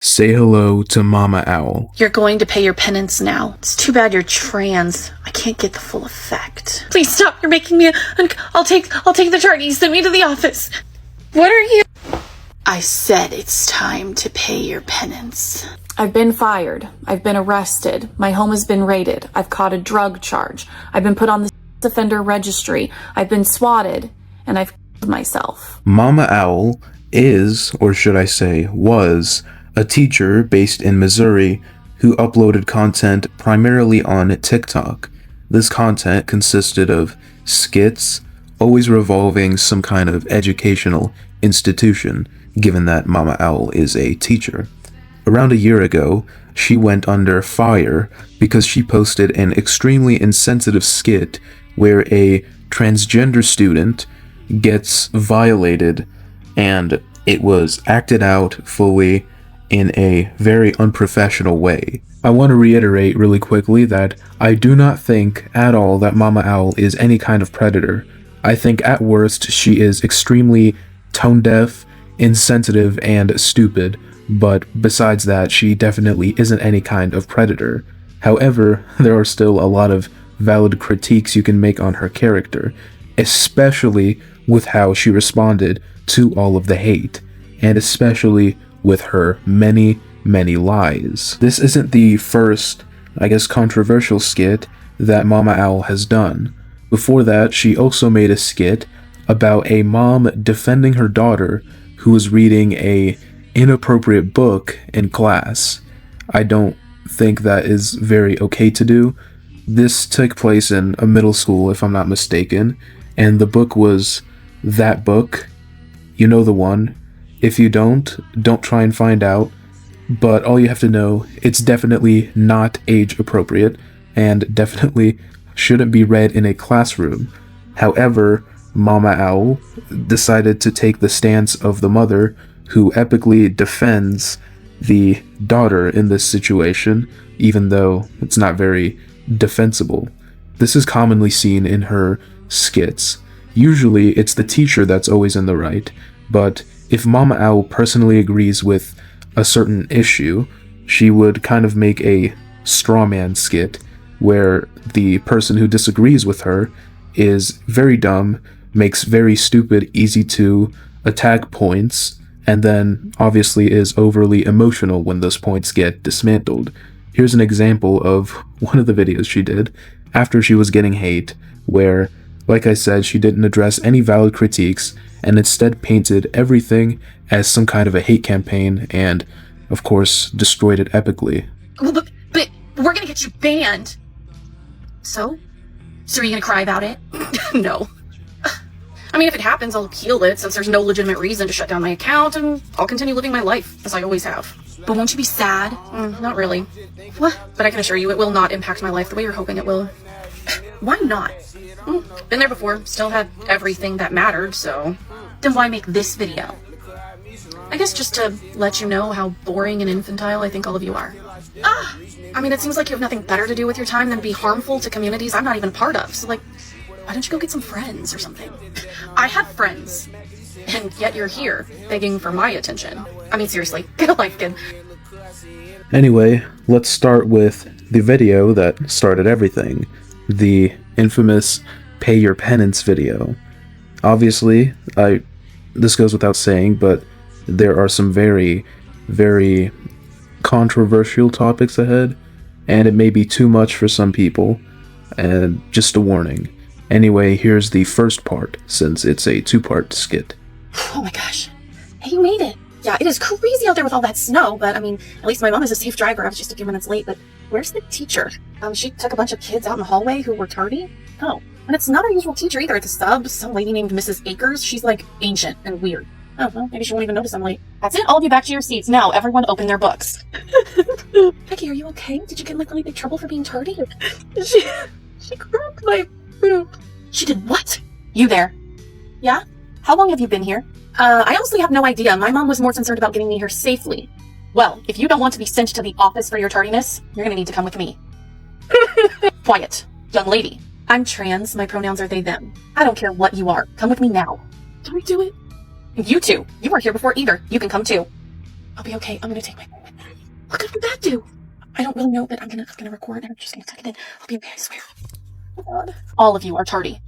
Say hello to Mama Owl. You're going to pay your penance now. It's too bad you're trans. I can't get the full effect. Please stop. You're making me I'll take the charge. Send me to the office. What are you? I said it's time to pay your penance. I've been fired. I've been arrested. My home has been raided. I've caught a drug charge. I've been put on the offender registry. I've been swatted. And I've killed myself. Mama Owl is, or should I say was, a teacher based in Missouri who uploaded content primarily on TikTok. This content consisted of skits, always revolving some kind of educational institution, given that Mama Owl is a teacher. Around a year ago, she went under fire because she posted an extremely insensitive skit where a transgender student gets violated, and it was acted out fully in a very unprofessional way. I want to reiterate really quickly that I do not think at all that Mama Owl is any kind of predator. I think at worst she is extremely tone deaf, insensitive, and stupid, but besides that, she definitely isn't any kind of predator. However, there are still a lot of valid critiques you can make on her character, especially with how she responded to all of the hate, and especially with her many lies. This isn't the first, controversial skit that Mama Owl has done. Before that, she also made a skit about a mom defending her daughter who was reading a inappropriate book in class. I don't think that is very okay to do. This took place in a middle school, if I'm not mistaken, and the book was that book. You know the one. If you don't try and find out, but all you have to know, it's definitely not age appropriate and definitely shouldn't be read in a classroom. However, Mama Owl decided to take the stance of the mother who epically defends the daughter in this situation, even though it's not very defensible. This is commonly seen in her skits. Usually it's the teacher that's always in the right, but if Mama Owl personally agrees with a certain issue, she would kind of make a straw man skit where the person who disagrees with her is very dumb, makes very stupid, easy to attack points, and then obviously is overly emotional when those points get dismantled. Here's an example of one of the videos she did after she was getting hate, where, like I said, she didn't address any valid critiques and instead painted everything as some kind of a hate campaign and, of course, destroyed it epically. Well, but we're gonna get you banned. So? So are you gonna cry about it? No. I mean, if it happens, I'll appeal it since there's no legitimate reason to shut down my account, and I'll continue living my life as I always have. But won't you be sad? Not really. What? But I can assure you it will not impact my life the way you're hoping it will. Why not? Been there before, still had everything that mattered, so... Then why make this video? I guess just to let you know how boring and infantile I think all of you are. I mean, it seems like you have nothing better to do with your time than be harmful to communities I'm not even a part of, so like, why don't you go get some friends or something? I have friends, and yet you're here, begging for my attention. I mean, seriously, get a life, kid. Anyway, let's start with the video that started everything. The infamous Pay Your Penance video. Obviously, this goes without saying, but there are some very controversial topics ahead, and it may be too much for some people, and just a warning. Anyway, here's the first part, since it's a two-part skit. Oh my gosh. Hey, you made it. Yeah, it is crazy out there with all that snow, but I mean, at least my mom is a safe driver. I was just a few minutes late, but where's the teacher? She took a bunch of kids out in the hallway who were tardy. Oh, and it's not our usual teacher either. It's a sub, some lady named Mrs. Akers. She's like ancient and weird. Oh, well, maybe she won't even notice I'm late. That's it. All of you back to your seats. Now, everyone open their books. Becky, are you okay? Did you get in like really big trouble for being tardy? She cracked my boot. She did what? You there? Yeah? How long have you been here? I honestly have no idea. My mom was more concerned about getting me here safely. Well, if you don't want to be sent to the office for your tardiness, you're gonna need to come with me. Quiet. Young lady. I'm trans. My pronouns are they, them. I don't care what you are. Come with me now. Don't do it. You two. You weren't here before either. You can come too. I'll be okay. I'm gonna take my What could that do? I don't really know, but I'm gonna record and I'm just gonna tuck it in. I'll be okay, I swear. Oh God. All of you are tardy.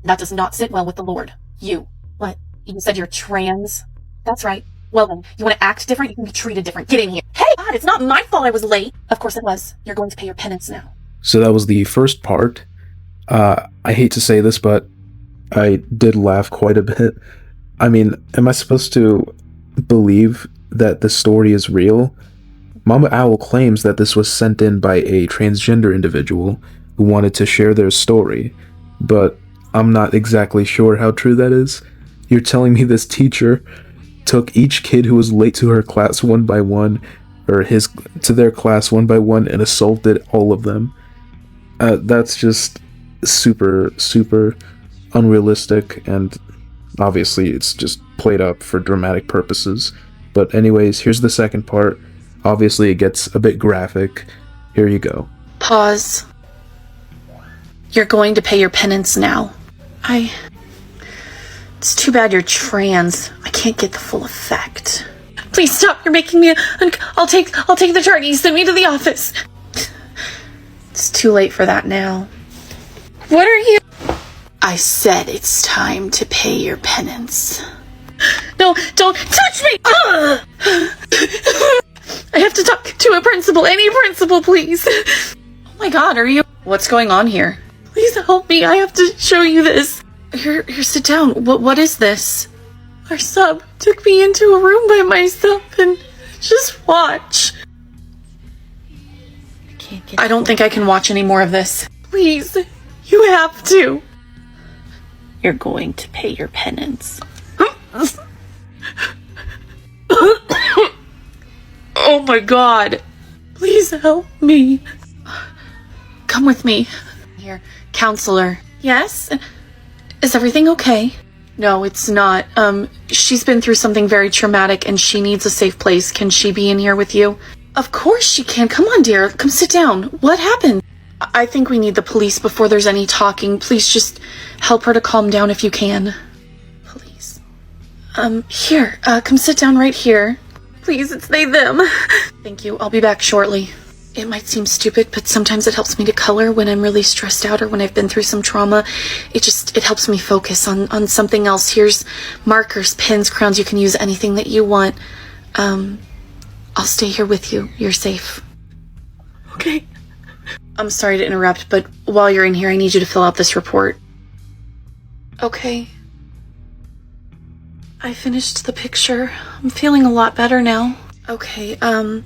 That does not sit well with the Lord. You. What? You said you're trans? That's right. Well then, you want to act different? You can be treated different. Get in here. Hey, God, it's not my fault I was late. Of course it was. You're going to pay your penance now. So that was the first part. I hate to say this, but I did laugh quite a bit. I mean, am I supposed to believe that the story is real? Mama Owl claims that this was sent in by a transgender individual who wanted to share their story, but I'm not exactly sure how true that is. You're telling me this teacher took each kid who was late to her class one by one, or to their class one by one, and assaulted all of them? That's just super, super unrealistic, and obviously it's just played up for dramatic purposes. But anyways, here's the second part. Obviously it gets a bit graphic. Here you go. Pause. You're going to pay your penance now. It's too bad you're trans. I can't get the full effect. Please stop. You're making me I'll take the charge. Send me to the office. It's too late for that now. What are you? I said it's time to pay your penance. No, don't touch me! Ugh! I have to talk to a principal. Any principal, please. Oh my God, are you? What's going on here? Please help me. I have to show you this. Here, sit down. What is this? Our sub took me into a room by myself and just watch. I don't think I can watch any more of this. Please, you have to. You're going to pay your penance. Oh my God. Please help me. Come with me. Here, counselor. Yes? Is everything okay? No, it's not. She's been through something very traumatic and she needs a safe place. Can she be in here with you? Of course she can. Come on, dear. Come sit down. What happened? I think we need the police before there's any talking. Please just help her to calm down if you can. Please. Here. Come sit down right here. Please, it's they, them. Thank you. I'll be back shortly. It might seem stupid, but sometimes it helps me to color when I'm really stressed out or when I've been through some trauma. It helps me focus on something else. Here's markers, pens, crayons. You can use anything that you want. I'll stay here with you. You're safe. Okay. I'm sorry to interrupt, but while you're in here, I need you to fill out this report. Okay. I finished the picture. I'm feeling a lot better now. Okay, I'm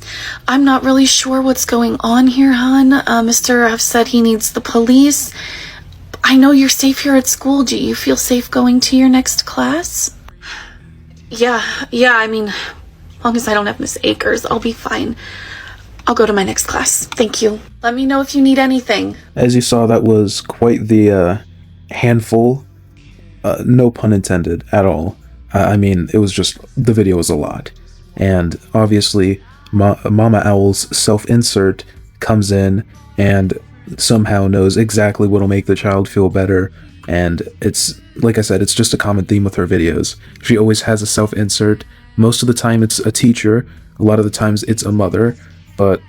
not really sure what's going on here, hon. Mr. F said he needs the police. I know you're safe here at school. Do you feel safe going to your next class? Yeah, I mean, as long as I don't have Miss Akers, I'll be fine. I'll go to my next class. Thank you. Let me know if you need anything. As you saw, that was quite the handful. No pun intended at all. I mean, it was just, the video was a lot. And obviously, Mama Owl's self-insert comes in and somehow knows exactly what'll make the child feel better. And it's, like I said, it's just a common theme with her videos. She always has a self-insert. Most of the time it's a teacher. A lot of the times it's a mother. But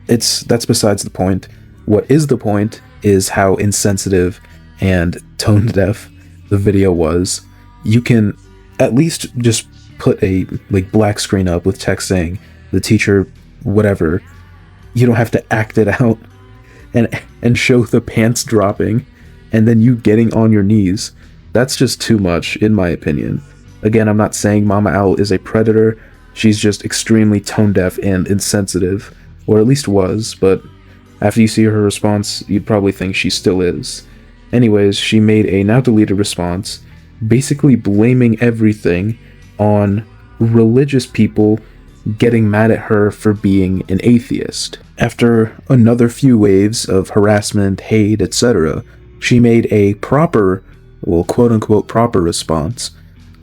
that's besides the point. What is the point is how insensitive and tone-deaf the video was. You can at least just put a black screen up with text saying the teacher whatever. You don't have to act it out and show the pants dropping and then you getting on your knees. That's just too much, in my opinion. Again, I'm not saying Mama Owl is a predator. She's just extremely tone-deaf and insensitive, or at least was, but after you see her response, you'd probably think she still is. Anyways, she made a now-deleted response, basically blaming everything on religious people getting mad at her for being an atheist. After another few waves of harassment, hate, etc., she made a proper, well, quote-unquote proper response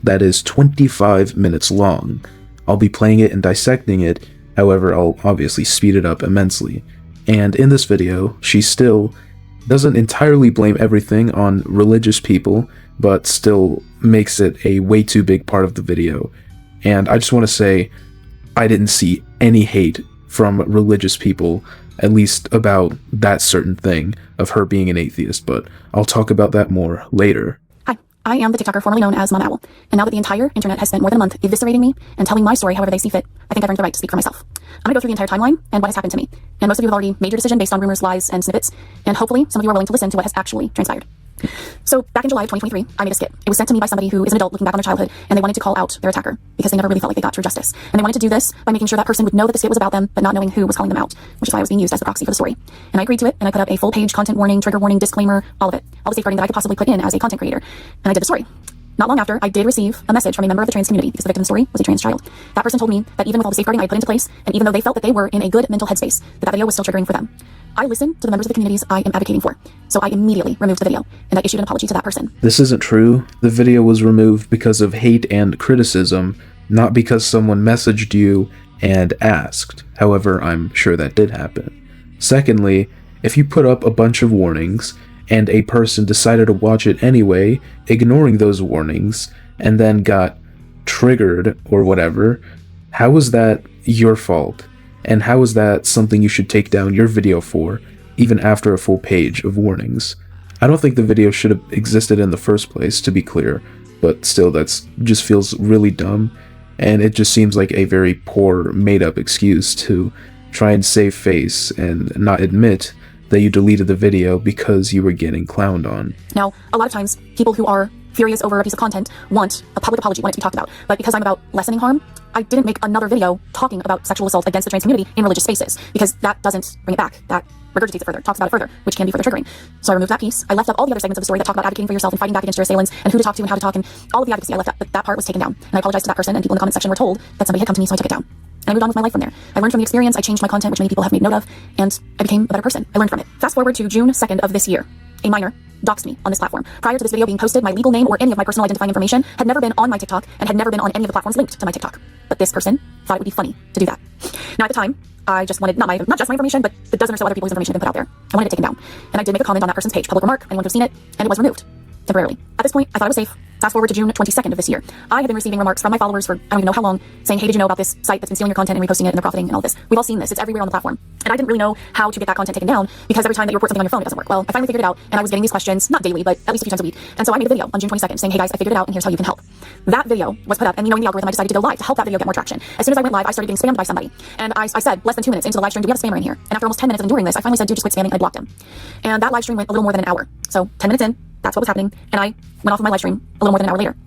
that is 25 minutes long. I'll be playing it and dissecting it, however, I'll obviously speed it up immensely. And in this video, she still doesn't entirely blame everything on religious people, but still makes it a way too big part of the video. And I just want to say, I didn't see any hate from religious people, at least about that certain thing of her being an atheist, but I'll talk about that more later. Hi, I am the TikToker formerly known as Mom Owl, and now that the entire internet has spent more than a month eviscerating me and telling my story however they see fit, I think I've earned the right to speak for myself. I'm gonna go through the entire timeline and what has happened to me, and most of you have already made your decision based on rumors, lies, and snippets, and hopefully some of you are willing to listen to what has actually transpired. So, back in July of 2023, I made a skit. It was sent to me by somebody who is an adult looking back on their childhood, and they wanted to call out their attacker because they never really felt like they got true justice. And they wanted to do this by making sure that person would know that the skit was about them, but not knowing who was calling them out, which is why I was being used as the proxy for the story. And I agreed to it, and I put up a full-page content warning, trigger warning, disclaimer, all of it. All the safeguarding that I could possibly put in as a content creator. And I did the story. Not long after, I did receive a message from a member of the trans community because the victim of the story was a trans child. That person told me that even with all the safeguarding I had put into place, and even though they felt that they were in a good mental headspace, that video was still triggering for them. I listened to the members of the communities I am advocating for, so I immediately removed the video, and I issued an apology to that person. This isn't true. The video was removed because of hate and criticism, not because someone messaged you and asked. However, I'm sure that did happen. Secondly, if you put up a bunch of warnings, and a person decided to watch it anyway, ignoring those warnings, and then got triggered or whatever, how is that your fault? And how is that something you should take down your video for, even after a full page of warnings? I don't think the video should have existed in the first place, to be clear, but still, that's just feels really dumb, and it just seems like a very poor, made-up excuse to try and save face and not admit that you deleted the video because you were getting clowned on. Now, a lot of times, people who are furious over a piece of content want a public apology, want it to be talked about. But because I'm about lessening harm, I didn't make another video talking about sexual assault against the trans community in religious spaces, because that doesn't bring it back. That regurgitates it further, talks about it further, which can be further triggering. So I removed that piece. I left up all the other segments of the story that talk about advocating for yourself and fighting back against your assailants and who to talk to and how to talk, and all of the advocacy I left up, but that part was taken down. And I apologized to that person, and people in the comment section were told that somebody had come to me, so I took it down. And I moved on with my life from there. I learned from the experience, I changed my content, which many people have made note of, and I became a better person. I learned from it. Fast forward to June 2nd of this year. A minor doxed me on this platform. Prior to this video being posted, my legal name or any of my personal identifying information had never been on my TikTok and had never been on any of the platforms linked to my TikTok. But this person thought it would be funny to do that. Now at the time, I just wanted not just my information, but the dozen or so other people's information had been put out there. I wanted it taken down. And I did make a comment on that person's page, public remark, anyone could have seen it, and it was removed. Temporarily. At this point, I thought it was safe. Fast forward to June 22nd of this year. I have been receiving remarks from my followers for I don't even know how long, saying, hey, did you know about this site that's been stealing your content and reposting it and they're profiting and all this? We've all seen this. It's everywhere on the platform. And I didn't really know how to get that content taken down because every time that you report something on your phone, it doesn't work. Well, I finally figured it out, and I was getting these questions, not daily, but at least a few times a week. And so I made a video on June 22nd saying, hey guys, I figured it out and here's how you can help. That video was put up, and knowing the algorithm, I decided to go live to help that video get more traction. As soon as I went live, I started getting spammed by somebody. And I said, less than 2 minutes into the live stream, do we have a spammer in here? And after almost 10 minutes of enduring this, I finally said, dude, just quit spamming, and I blocked him. And that live stream went a little more than an hour. So 10 minutes in, that's what was happening, and I went off of my live stream a little more than an hour later.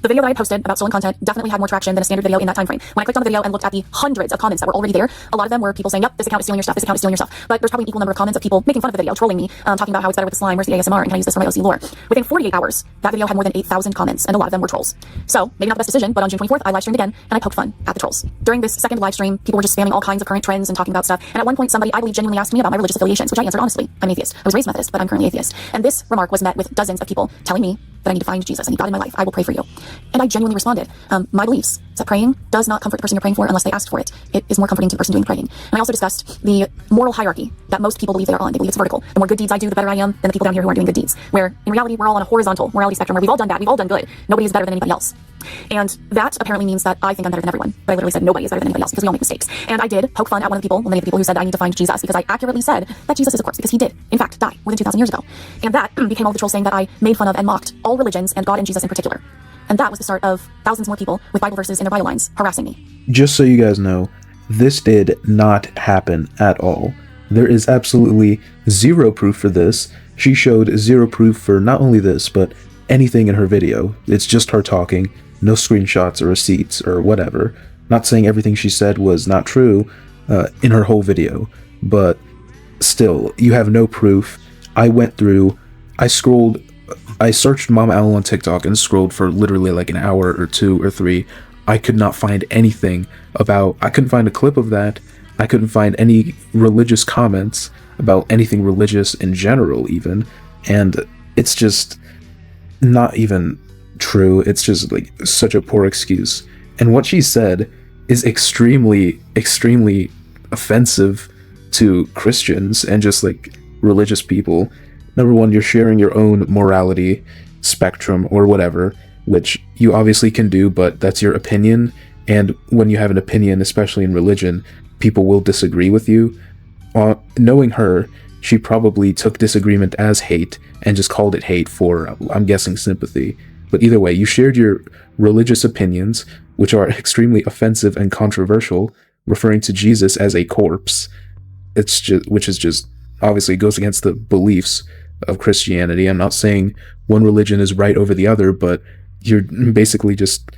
The video that I posted about stolen content definitely had more traction than a standard video in that time frame. When I clicked on the video and looked at the hundreds of comments that were already there, a lot of them were people saying, yep, this account is stealing your stuff, this account is stealing your stuff. But there's probably an equal number of comments of people making fun of the video, trolling me, talking about how it's better with the slime, where's the ASMR, and can I use this for my OC lore. Within 48 hours, that video had more than 8,000 comments, and a lot of them were trolls. So, maybe not the best decision, but on June 24th, I live streamed again, and I poked fun at the trolls. During this second live stream, people were just spamming all kinds of current trends and talking about stuff, and at one point somebody, I believe, genuinely asked me about my religious affiliations, which I answered honestly. I'm atheist. I was raised Methodist, but I'm currently atheist. And this remark was met with dozens of people telling me that I need to find Jesus, I need God in my life, I will pray for you. And I genuinely responded. My beliefs is that praying does not comfort the person you're praying for unless they asked for it. It is more comforting to the person doing the praying. And I also discussed the moral hierarchy that most people believe they are on. They believe it's vertical. The more good deeds I do, the better I am than the people down here who aren't doing good deeds. Where in reality, we're all on a horizontal morality spectrum where we've all done bad, we've all done good. Nobody is better than anybody else. And that apparently means that I think I'm better than everyone. But I literally said nobody is better than anybody else because we all make mistakes. And I did poke fun at one of the people, many of the people who said I need to find Jesus, because I accurately said that Jesus is a corpse, because he did, in fact, die more than 2,000 years ago. And that became all the trolls saying that I made fun of and mocked all religions and God and Jesus in particular. And that was the start of thousands more people with Bible verses in their bio lines harassing me. Just so you guys know, this did not happen at all. There is absolutely zero proof for this. She showed zero proof for not only this, but anything in her video. It's just her talking, no screenshots or receipts or whatever. Not saying everything she said was not true in her whole video, but still, you have no proof. I went through, I searched Mom Owl on TikTok and scrolled for literally like an hour or 2 or 3. I could not find anything about, I couldn't find a clip of that. I couldn't find any religious comments about anything religious in general even. And it's just not even true. It's just like such a poor excuse. And what she said is extremely, extremely offensive to Christians and just like religious people. Number one, you're sharing your own morality spectrum or whatever, which you obviously can do, but that's your opinion. And when you have an opinion, especially in religion, people will disagree with you. Knowing her, she probably took disagreement as hate and just called it hate for, I'm guessing, sympathy. But either way, you shared your religious opinions, which are extremely offensive and controversial, referring to Jesus as a corpse. Which is just obviously goes against the beliefs of Christianity. I'm not saying one religion is right over the other, but you're basically just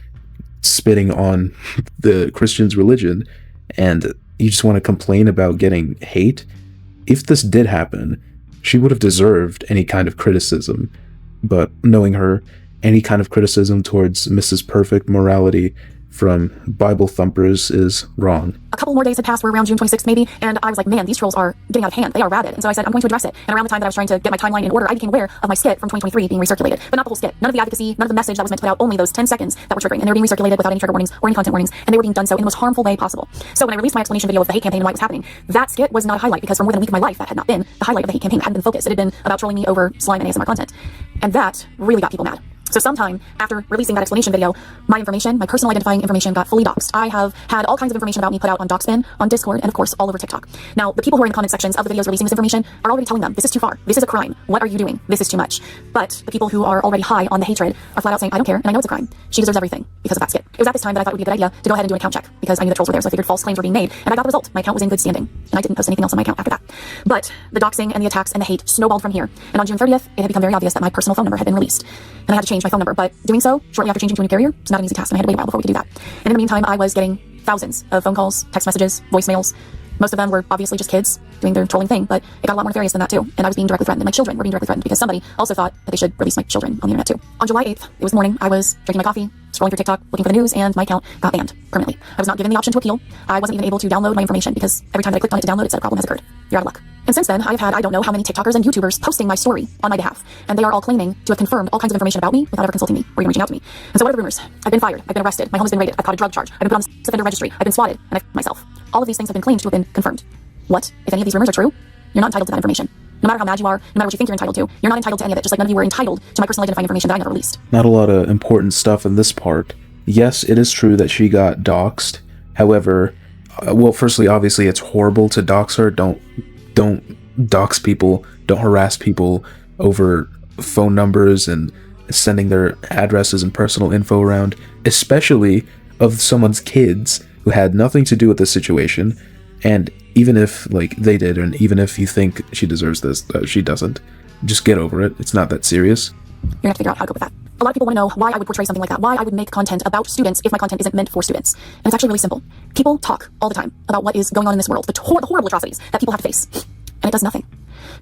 spitting on the Christian's religion, and you just want to complain about getting hate. If this did happen, she would have deserved any kind of criticism, but knowing her, any kind of criticism towards Mrs. Perfect morality from Bible thumpers is wrong. A couple more days had passed, we're around June 26th maybe, and I was like, man, these trolls are getting out of hand. They are rabid. And so I said, I'm going to address it. And around the time that I was trying to get my timeline in order, I became aware of my skit from 2023 being recirculated. But not the whole skit. None of the advocacy, none of the message that was meant to put out, only those 10 seconds that were triggering. And they were being recirculated without any trigger warnings or any content warnings, and they were being done so in the most harmful way possible. So when I released my explanation video of the hate campaign and why it was happening, that skit was not a highlight, because for more than a week of my life, that had not been the highlight of the hate campaign. It hadn't been focused. It had been about trolling me over slime and ASMR content. And that really got people mad. So sometime after releasing that explanation video, my information, my personal identifying information, got fully doxed. I have had all kinds of information about me put out on Doxbin, on Discord, and of course all over TikTok. Now, the people who are in the comment sections of the videos releasing this information are already telling them, this is too far, this is a crime, what are you doing, this is too much. But the people who are already high on the hatred are flat out saying, I don't care, and I know it's a crime. She deserves everything because of that skit. It was at this time that I thought it would be a good idea to go ahead and do an account check, because I knew the trolls were there, so I figured false claims were being made, and I got the result. My account was in good standing, and I didn't post anything else on my account after that. But the doxing and the attacks and the hate snowballed from here, and on June 30th, it had become very obvious that my personal phone number had been released, and I had to change my phone number. But doing so shortly after changing to a new carrier, it's not an easy task, and I had to wait a while before we could do that. And in the meantime, I was getting thousands of phone calls, text messages, voicemails. Most of them were obviously just kids doing their trolling thing, but it got a lot more nefarious than that too. And I was being directly threatened, and my children were being directly threatened because somebody also thought that they should release my children on the internet too. On July 8th, it was the morning, I was drinking my coffee, scrolling through TikTok, looking for the news, and my account got banned permanently. I was not given the option to appeal. I wasn't even able to download my information because every time that I clicked on it to download, it said a problem has occurred. You're out of luck. And since then, I've had I don't know how many TikTokers and YouTubers posting my story on my behalf, and they are all claiming to have confirmed all kinds of information about me without ever consulting me or even reaching out to me. And so what are the rumors? I've been fired, I've been arrested, my home has been raided, I've caught a drug charge, I've been put on the sex offender registry, I've been swatted, and I've myself. All of these things have been claimed to have been confirmed. What, if any of these rumors are true? You're not entitled to that information. No matter how mad you are, no matter what you think you're entitled to, you're not entitled to any of it, just like none of you were entitled to my personal identifying information that I never released. Not a lot of important stuff in this part. Yes, it is true that she got doxed. However, well, firstly, obviously, it's horrible to dox her. Don't dox people. Don't harass people over phone numbers and sending their addresses and personal info around, especially of someone's kids who had nothing to do with this situation. And even if, like, they did, and even if you think she deserves this, she doesn't. Just get over it. It's not that serious. You're gonna have to figure out how to go with that. A lot of people want to know why I would portray something like that, why I would make content about students if my content isn't meant for students. And it's actually really simple. People talk all the time about what is going on in this world, the horrible atrocities that people have to face, and it does nothing.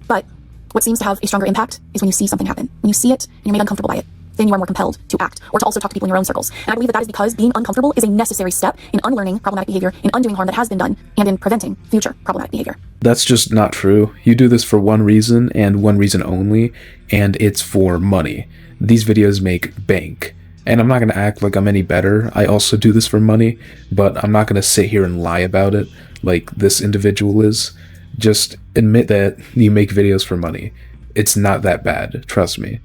But what seems to have a stronger impact is when you see something happen. When you see it and you're made uncomfortable by it, then you are more compelled to act, or to also talk to people in your own circles. And I believe that is because being uncomfortable is a necessary step in unlearning problematic behavior, in undoing harm that has been done, and in preventing future problematic behavior. That's just not true. You do this for one reason, and one reason only, and it's for money. These videos make bank. And I'm not going to act like I'm any better. I also do this for money, but I'm not going to sit here and lie about it like this individual is. Just admit that you make videos for money. It's not that bad, trust me.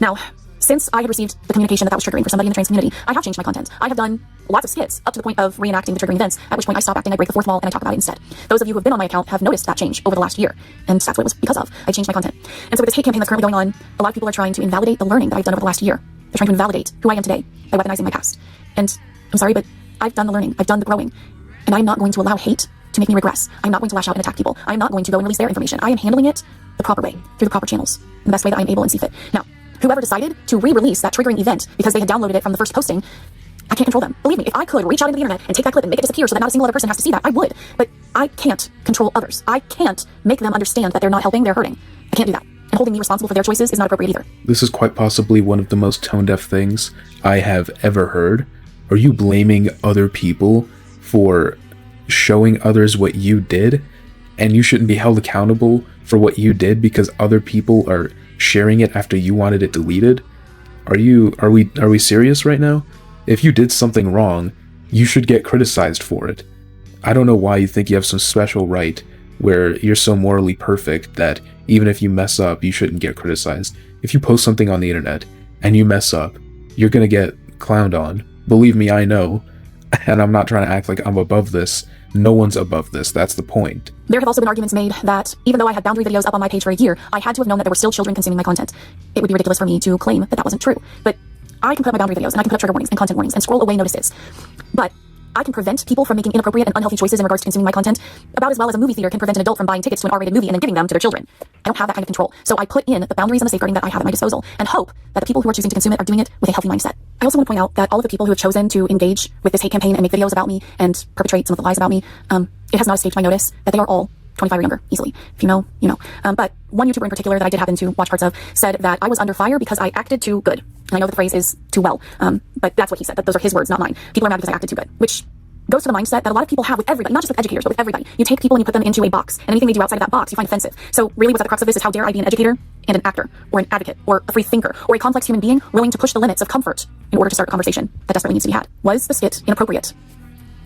Now, since I had received the communication that was triggering for somebody in the trans community, I have changed my content. I have done lots of skits up to the point of reenacting the triggering events, at which point I stop acting, I break the fourth wall, and I talk about it instead. Those of you who have been on my account have noticed that change over the last year, and that's what it was because of. I changed my content. And so with this hate campaign that's currently going on, a lot of people are trying to invalidate the learning that I've done over the last year. They're trying to invalidate who I am today by weaponizing my past. And I'm sorry, but I've done the learning, I've done the growing, and I'm not going to allow hate to make me regress. I'm not going to lash out and attack people. I'm not going to go and release their information. I am handling it the proper way, through the proper channels, in the best way that I'm able and see fit. Now, whoever decided to re-release that triggering event because they had downloaded it from the first posting, I can't control them. Believe me, if I could reach out into the internet and take that clip and make it disappear so that not a single other person has to see that, I would. But I can't control others. I can't make them understand that they're not helping, they're hurting. I can't do that. And holding me responsible for their choices is not appropriate either. This is quite possibly one of the most tone-deaf things I have ever heard. Are you blaming other people for showing others what you did? And you shouldn't be held accountable for what you did because other people are sharing it after you wanted it deleted? Are we serious right now? If you did something wrong, you should get criticized for it. I don't know why you think you have some special right where you're so morally perfect that even if you mess up, you shouldn't get criticized. If you post something on the internet and you mess up, you're gonna get clowned on. Believe me, I know. And I'm not trying to act like I'm above this, No one's above this. That's the point. There have also been arguments made that even though I had boundary videos up on my page for a year, I had to have known that there were still children consuming my content. It would be ridiculous for me to claim that that wasn't true. But I can put up my boundary videos, and I can put up trigger warnings and content warnings and scroll away notices. But I can prevent people from making inappropriate and unhealthy choices in regards to consuming my content about as well as a movie theater can prevent an adult from buying tickets to an R-rated movie and then giving them to their children. I don't have that kind of control. So I put in the boundaries and the safeguarding that I have at my disposal and hope that the people who are choosing to consume it are doing it with a healthy mindset. I also want to point out that all of the people who have chosen to engage with this hate campaign and make videos about me and perpetrate some of the lies about me, it has not escaped my notice that they are all 25 or younger, easily. If you know, you know. But one YouTuber in particular that I did happen to watch parts of said that I was under fire because I acted too good. And I know that the phrase is too well, but that's what he said. Those are his words, not mine. People are mad because I acted too good, which goes to the mindset that a lot of people have with everybody, not just with educators, but with everybody. You take people and you put them into a box, and anything they do outside of that box you find offensive. So really what's at the crux of this is how dare I be an educator and an actor, or an advocate, or a free thinker, or a complex human being willing to push the limits of comfort in order to start a conversation that desperately needs to be had. Was the skit inappropriate?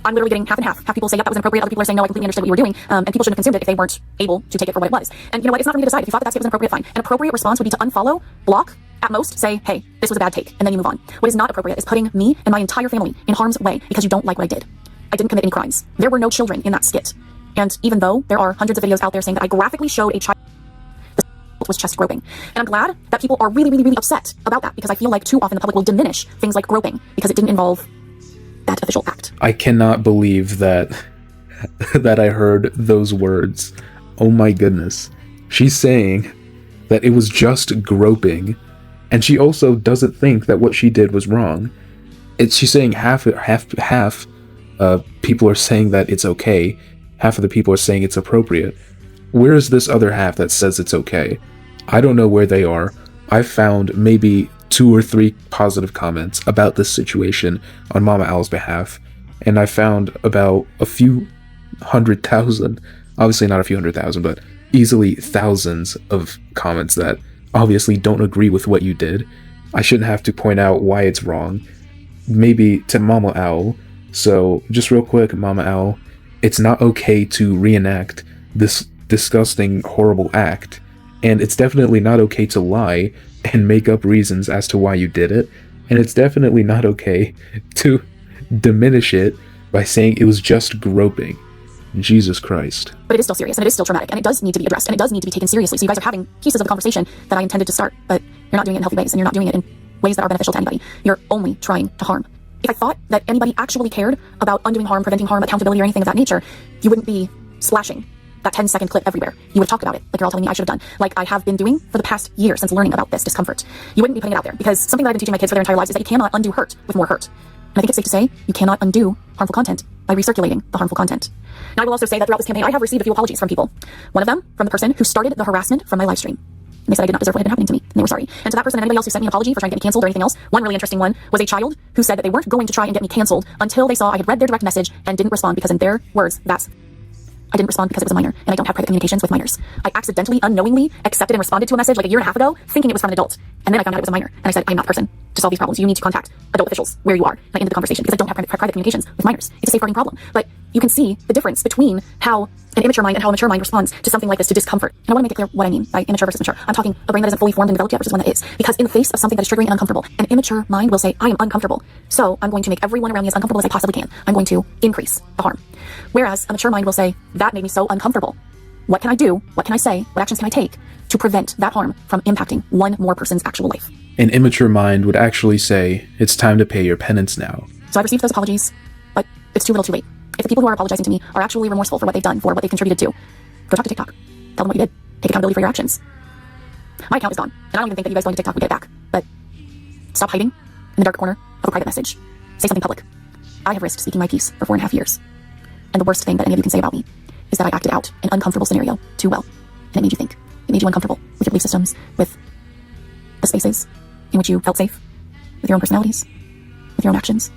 I'm literally getting half and half. Half people say, yep, that was inappropriate. Other people are saying, no, I completely understood what you were doing, and people shouldn't have consumed it if they weren't able to take it for what it was. And you know what? It's not for me to decide. If you thought that skit was inappropriate, fine. An appropriate response would be to unfollow, block, at most say, hey, this was a bad take, and then you move on. What is not appropriate is putting me and my entire family in harm's way because you don't like what I did. I didn't commit any crimes. There were no children in that skit. And even though there are hundreds of videos out there saying that I graphically showed a child was chest groping. And I'm glad that people are really, really, really upset about that because I feel like too often the public will diminish things like groping because it didn't involve that official act. I cannot believe that that I heard those words. Oh my goodness. She's saying that it was just groping, and she also doesn't think that what she did was wrong. She's saying half people are saying that it's okay, half of the people are saying it's appropriate. Where is this other half that says it's okay? I don't know where they are. I found maybe 2 or 3 positive comments about this situation on Mama Owl's behalf, and I found about a few 100,000, obviously not a few 100,000, but easily thousands of comments that obviously don't agree with what you did. I shouldn't have to point out why it's wrong. Maybe to Mama Owl. So just real quick, Mama Owl, it's not okay to reenact this disgusting, horrible act, and it's definitely not okay to lie and make up reasons as to why you did it, and it's definitely not okay to diminish it by saying it was just groping. Jesus Christ. But it is still serious, and it is still traumatic, and it does need to be addressed, and it does need to be taken seriously. So you guys are having pieces of the conversation that I intended to start, but you're not doing it in healthy ways, and you're not doing it in ways that are beneficial to anybody. You're only trying to harm. If I thought that anybody actually cared about undoing harm, preventing harm, accountability, or anything of that nature, you wouldn't be splashing that 10-second clip everywhere. You would have talked about it, like you're all telling me I should have done, like I have been doing for the past year since learning about this discomfort. You wouldn't be putting it out there, because something that I've been teaching my kids for their entire lives is that you cannot undo hurt with more hurt. And I think it's safe to say you cannot undo harmful content by recirculating the harmful content. And I will also say that throughout this campaign, I have received a few apologies from people. One of them from the person who started the harassment from my live stream. And they said I did not deserve what had been happening to me, and they were sorry. And to that person and anybody else who sent me an apology for trying to get me canceled or anything else, one really interesting one was a child who said that they weren't going to try and get me canceled until they saw I had read their direct message and didn't respond because in their words, I didn't respond because it was a minor, and I don't have private communications with minors. I accidentally, unknowingly accepted and responded to a message like a year and a half ago, thinking it was from an adult. And then I found out it was a minor. And I said, I'm not the person to solve these problems. You need to contact adult officials where you are. And I ended the conversation because I don't have private communications with minors. It's a safeguarding problem. But you can see the difference between how an immature mind and how a mature mind responds to something like this, to discomfort. And I want to make it clear what I mean by immature versus mature. I'm talking a brain that isn't fully formed and developed yet versus one that is. Because in the face of something that is triggering and uncomfortable, an immature mind will say, I am uncomfortable. So I'm going to make everyone around me as uncomfortable as I possibly can. I'm going to increase the harm. Whereas a mature mind will say, that made me so uncomfortable. What can I do? What can I say? What actions can I take to prevent that harm from impacting one more person's actual life? An immature mind would actually say, it's time to pay your penance now. So I've received those apologies, but it's too little too late. If the people who are apologizing to me are actually remorseful for what they've done, for what they've contributed to, go talk to TikTok. Tell them what you did. Take accountability for your actions. My account is gone, and I don't even think that you guys going to TikTok would get it back. But stop hiding in the dark corner of a private message. Say something public. I have risked speaking my piece for 4.5 years. And the worst thing that any of you can say about me is that I acted out an uncomfortable scenario too well. And it made you think. It made you uncomfortable with your belief systems, with the spaces in which you felt safe, with your own personalities, with your own actions.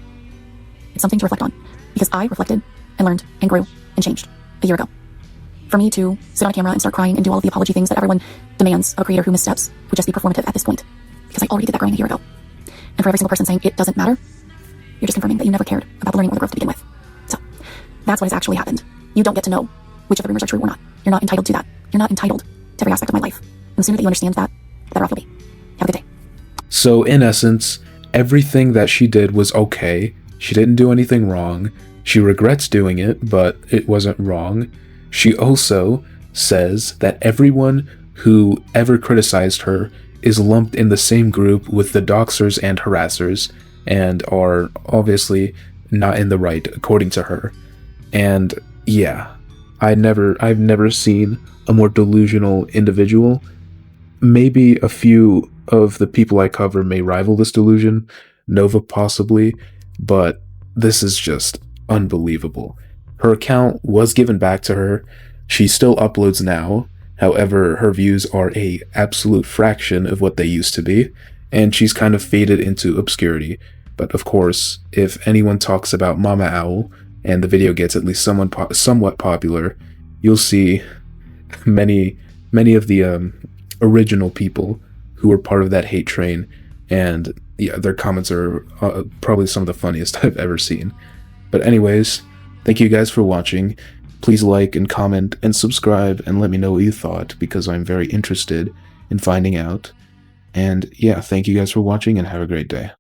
It's something to reflect on, because I reflected and learned and grew and changed a year ago. For me to sit on camera and start crying and do all of the apology things that everyone demands of a creator who missteps would just be performative at this point, because I already did that crying a year ago. And for every single person saying it doesn't matter, you're just confirming that you never cared about the learning or the growth to begin with. So that's what has actually happened. You don't get to know which of the rumors are true or not. You're not entitled to that. You're not entitled to every aspect of my life. And the sooner that you understand that, the better off you'll be. Have a good day. So in essence, everything that she did was okay. She didn't do anything wrong. She regrets doing it, but it wasn't wrong. She also says that everyone who ever criticized her is lumped in the same group with the doxers and harassers, and are obviously not in the right, according to her. And yeah, I've never seen a more delusional individual. Maybe a few of the people I cover may rival this delusion, Nova possibly, but this is just unbelievable. Her account was given back to her. She still uploads now. However, her views are a absolute fraction of what they used to be, and she's kind of faded into obscurity. But of course, if anyone talks about Mama Owl, and the video gets at least somewhat popular, you'll see many of the original people who were part of that hate train, and yeah, their comments are probably some of the funniest I've ever seen. But anyways, thank you guys for watching. Please like and comment and subscribe and let me know what you thought, because I'm very interested in finding out. And yeah, thank you guys for watching and have a great day.